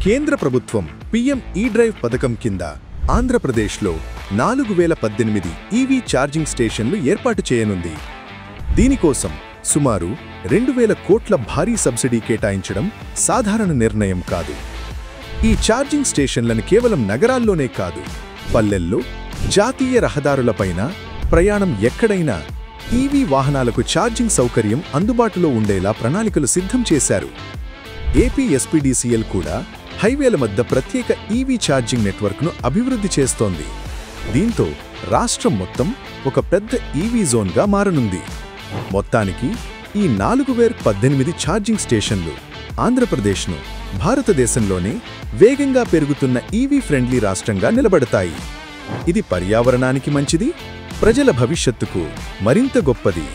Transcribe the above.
కేంద్ర ప్రభుత్వం పీఎం ఈ-డ్రైవ్ పథకం కింద ఆంధ్రప్రదేశ్లో 4018 ఈవీ ఛార్జింగ్ స్టేషన్లు ఏర్పాటు చేయనుంది. దీనికోసం సుమారు 2000 కోట్ల భారీ సబ్సిడీ కేటాయించడం సాధారణ నిర్ణయం కాదు. ఈ ఛార్జింగ్ స్టేషన్లను కేవలం నగరాల్లోనే కాదు, పల్లెల్లో, జాతీయ రహదారులపైన, ప్రయాణం ఎక్కడైనా ఈవీ వాహనాలకు ఛార్జింగ్ సౌకర్యం అందుబాటులో ఉండేలా ప్రణాళికలు సిద్ధం చేశారు. ఏపీ ఎస్పీడీసీఎల్ కూడా హైవేల మధ్య ప్రత్యేక ఈవీ ఛార్జింగ్ నెట్వర్క్ను అభివృద్ధి చేస్తోంది. దీంతో రాష్ట్రం మొత్తం ఒక పెద్ద ఈవీ జోన్గా మారనుంది. మొత్తానికి ఈ 4018 ఛార్జింగ్ స్టేషన్లు ఆంధ్రప్రదేశ్ను భారతదేశంలోనే వేగంగా పెరుగుతున్న ఈవీ ఫ్రెండ్లీ రాష్ట్రంగా నిలబడతాయి. ఇది పర్యావరణానికి మంచిది, ప్రజల భవిష్యత్తుకు మరింత గొప్పది.